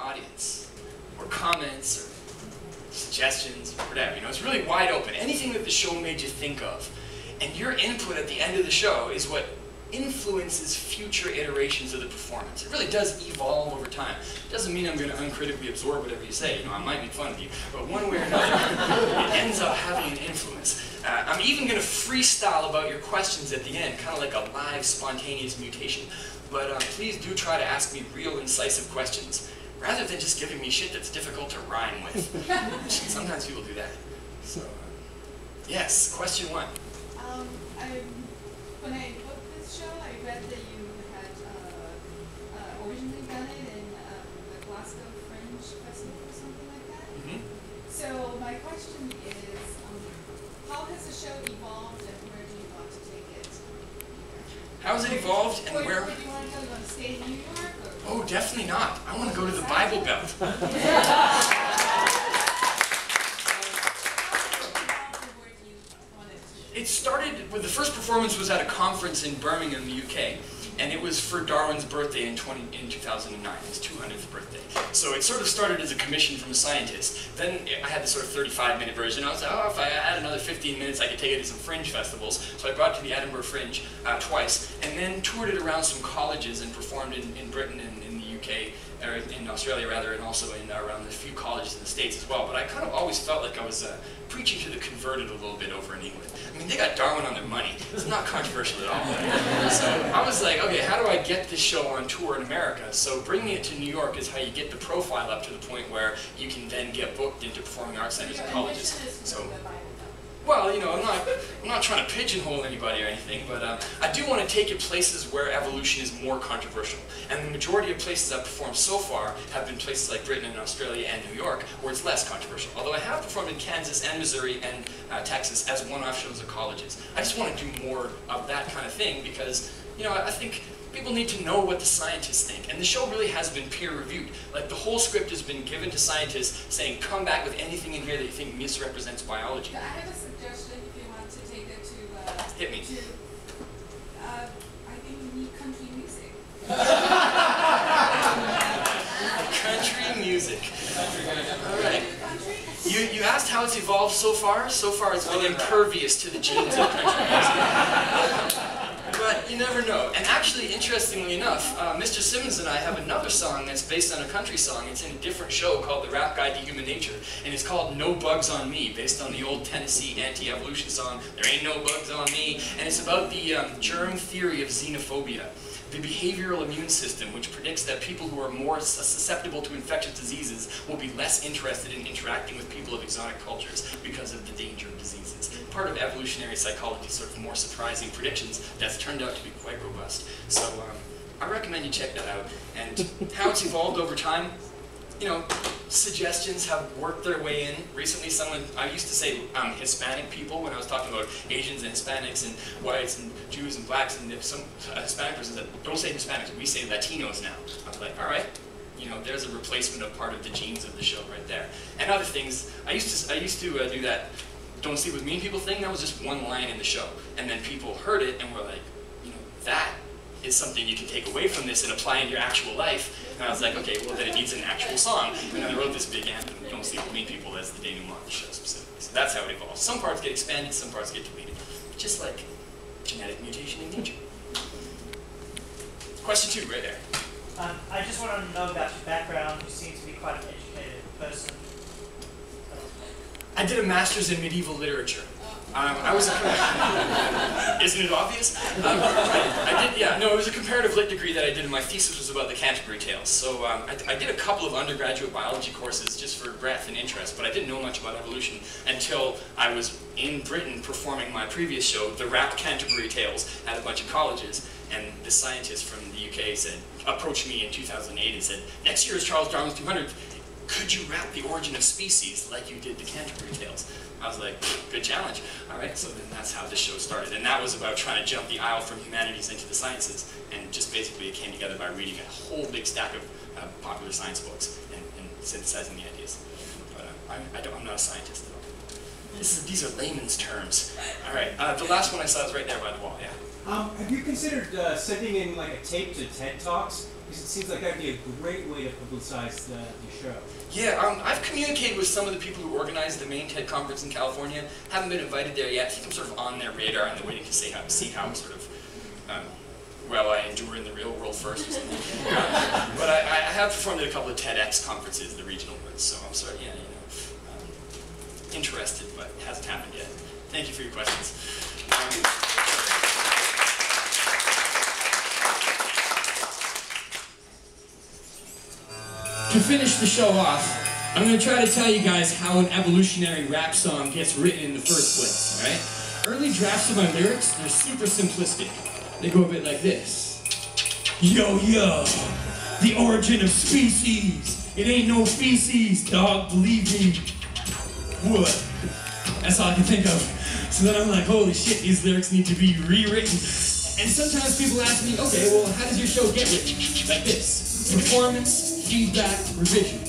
audience, or comments, or suggestions, or whatever. You know, it's really wide open. Anything that the show made you think of. And your input at the end of the show is what influences future iterations of the performance. It really does evolve over time. It doesn't mean I'm going to uncritically absorb whatever you say. You know, I might make fun of you, but one way or another, it ends up having an influence. I'm even going to freestyle about your questions at the end, kind of like a live, spontaneous mutation. But please do try to ask me real, incisive questions, rather than just giving me shit that's difficult to rhyme with. Sometimes people do that. So, yes, question 1. When I booked this show, I read that you had originally done it in the Glasgow Fringe Festival or something like that. Mm-hmm. So my question is, how has the show evolved and where do you want to take it? How has it evolved and where? Do you want to go? You want to stay in New York? Or? Oh, definitely not. I want to go to the Bible Belt. It started with the first performance was at a conference in Birmingham, the UK, and it was for Darwin's birthday in 2009, his 200th birthday. So it sort of started as a commission from a scientist. Then I had this sort of 35-minute version. I was like, oh, if I add another 15 minutes, I could take it to some fringe festivals. So I brought it to the Edinburgh Fringe twice, and then toured it around some colleges and performed in Britain and in the UK, or in Australia rather, and also in around a few colleges in the States as well. But I kind of always felt like I was preaching to the converted a little bit over in England. I mean, they got Darwin on their money. It's not controversial at all. So I was like, okay, how do I get this show on tour in America? So bringing it to New York is how you get the profile up to the point where you can then get booked into performing arts centers and colleges. So, well, you know, I'm not trying to pigeonhole anybody or anything, but I do want to take it places where evolution is more controversial. And the majority of places I've performed so far have been places like Britain and Australia and New York, where it's less controversial. Although I have performed in Kansas and Missouri and Texas as one-off shows at colleges. I just want to do more of that kind of thing because, you know, I think people need to know what the scientists think. And the show really has been peer-reviewed. Like, the whole script has been given to scientists saying, come back with anything in here that you think misrepresents biology. I have a suggestion if you want to take it to... Hit me. I think we need country music. Country music. All right. You asked how it's evolved so far. So far it's been impervious to the genes of country music. But you never know. And actually, interestingly enough, Mr. Simmons and I have another song that's based on a country song. It's in a different show called The Rap Guide to Human Nature. And it's called No Bugs on Me, based on the old Tennessee anti-evolution song, There Ain't No Bugs on Me. And it's about the germ theory of xenophobia, the behavioral immune system, which predicts that people who are more susceptible to infectious diseases will be less interested in interacting with people of exotic cultures because of the danger of diseases. Part of evolutionary psychology's sort of more surprising predictions that's turned out to be quite robust. So I recommend you check that out. And how it's evolved over time, you know, suggestions have worked their way in. Recently I used to say Hispanic people when I was talking about Asians and Hispanics and whites and Jews and blacks, and if some Hispanic person said, don't say Hispanics, we say Latinos now. I was like, all right, you know, there's a replacement of part of the genes of the show right there. And other things, I used to do that don't sleep with mean people thing. That was just one line in the show. And then people heard it and were like, you know, that is something you can take away from this and apply in your actual life. And I was like, okay, well then it needs an actual song. And then I wrote this big anthem, Don't Sleep With Mean People, as the denouement of the show specifically. So that's how it evolves. Some parts get expanded, some parts get deleted. Just like genetic mutation in nature. Question 2, right there. I just want to know about your background. You seem to be quite an educated person. I did a master's in medieval literature. I was isn't it obvious? It was a comparative lit degree that I did, and my thesis was about the Canterbury Tales. So I did a couple of undergraduate biology courses just for breadth and interest, but I didn't know much about evolution until I was in Britain performing my previous show, The Rap Canterbury Tales, at a bunch of colleges. And the scientist from the UK approached me in 2008 and said, next year is Charles Darwin's 200th. Could you rap the origin of species like you did the Canterbury Tales? I was like, good challenge. All right, so then that's how this show started. And that was about trying to jump the aisle from humanities into the sciences. And just basically it came together by reading a whole big stack of popular science books and synthesizing the ideas. But I'm not a scientist at all. These are layman's terms. All right, the last one I saw is right there by the wall, yeah. Have you considered sending in like a tape to TED Talks? Because it seems like that'd be a great way to publicize the show. Yeah, I've communicated with some of the people who organize the main TED conference in California. Haven't been invited there yet. I think I'm sort of on their radar and they're waiting to see how sort of well I endure in the real world first or something. But I have performed at a couple of TEDx conferences, the regional ones, so I'm sort of, interested, but it hasn't happened yet. Thank you for your questions. To finish the show off, I'm going to try to tell you guys how an evolutionary rap song gets written in the first place, alright? Early drafts of my lyrics, they're super simplistic. They go a bit like this. Yo, yo, the origin of species. It ain't no feces, dog, believe me. What? That's all I can think of. So then I'm like, holy shit, these lyrics need to be rewritten. And sometimes people ask me, okay, well, how does your show get written? Like this. Performance, feedback, revision.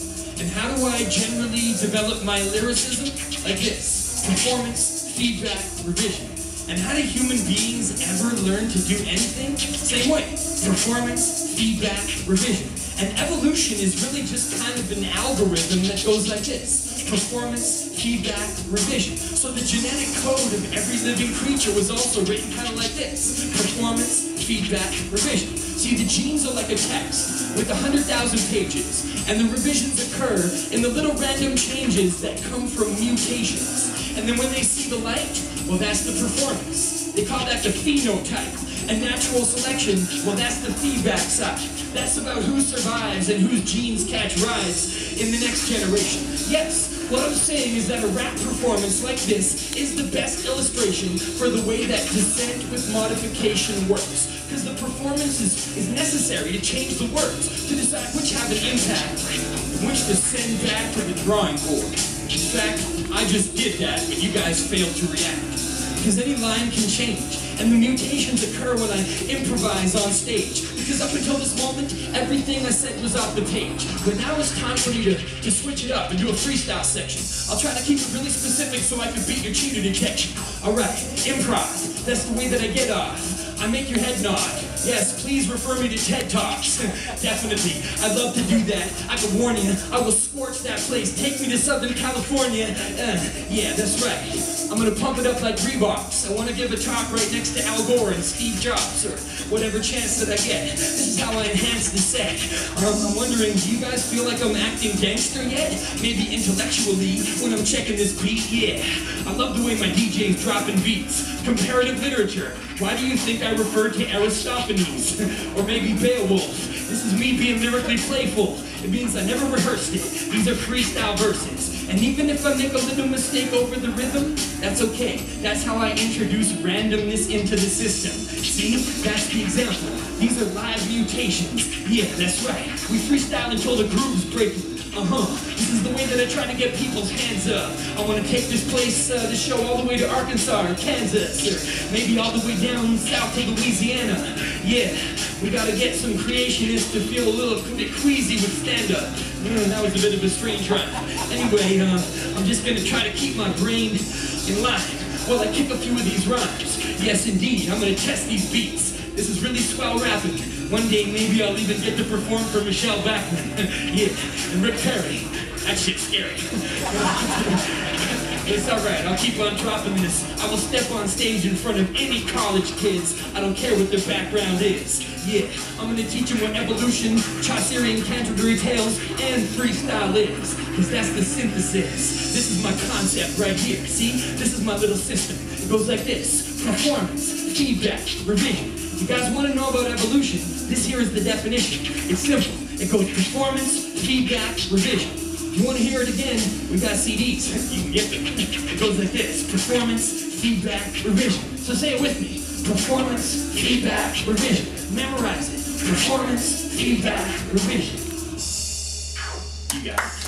And how do I generally develop my lyricism? Like this. Performance, feedback, revision. And how do human beings ever learn to do anything? Same way. Performance, feedback, revision. And evolution is really just kind of an algorithm that goes like this. Performance, feedback, revision. So the genetic code of every living creature was also written kind of like this. Performance, feedback, revision. See, the genes are like a text with 100,000 pages, and the revisions occur in the little random changes that come from mutations. And then when they see the light, well, that's the performance. They call that the phenotype. And natural selection, well, that's the feedback side. That's about who survives and whose genes catch rise in the next generation. Yes, what I'm saying is that a rap performance like this is the best illustration for the way that descent with modification works. Because the performance is necessary to change the words, to decide which have an impact, and which to send back to the drawing board. In fact, I just did that, but you guys failed to react. Because any line can change, and the mutations occur when I improvise on stage. Because up until this moment, everything I said was off the page. But now it's time for me to switch it up and do a freestyle section. I'll try to keep it really specific so I can beat your cheater detection. Alright, improv, that's the way that I get off. I make your head nod. Yes, please refer me to TED Talks. Definitely, I'd love to do that. I can warn you, I will scorch that place. Take me to Southern California. Yeah, that's right. I'm gonna pump it up like Reeboks. I wanna give a talk right next to Al Gore and Steve Jobs, or whatever chance that I get. This is how I enhance the set. I'm wondering, do you guys feel like I'm acting gangster yet? Maybe intellectually, when I'm checking this beat, yeah. I love the way my DJ's dropping beats. Comparative literature. Why do you think I referred to Aristophanes? Or maybe Beowulf? This is me being lyrically playful. It means I never rehearsed it. These are freestyle verses. And even if I make a little mistake over the rhythm, that's okay. That's how I introduce randomness into the system. See? That's the example. These are live mutations. Yeah, that's right. We freestyle until the groove's breaking. This is the way that I try to get people's hands up. I want to take this place, this show all the way to Arkansas or Kansas, or maybe all the way down south to Louisiana. Yeah, we gotta get some creationists to feel a little bit queasy with stand-up. That was a bit of a strange rhyme. Anyway, I'm just gonna try to keep my brain in line while I kick a few of these rhymes. Yes, indeed, I'm gonna test these beats. This is really swell rapping. One day, maybe I'll even get to perform for Michelle Bachmann. Yeah, and Rick Perry. That shit's scary. It's alright, I'll keep on dropping this. I will step on stage in front of any college kids. I don't care what their background is. Yeah, I'm gonna teach them what evolution, Chaucerian Canterbury Tales, and freestyle is. Because that's the synthesis. This is my concept right here, see? This is my little system. It goes like this. Performance, feedback, revision. You guys want to know about evolution? This here is the definition. It's simple. It goes performance, feedback, revision. If you want to hear it again, we got CDs. You can get them. It goes like this. Performance, feedback, revision. So say it with me. Performance, feedback, revision. Memorize it. Performance, feedback, revision. You got it.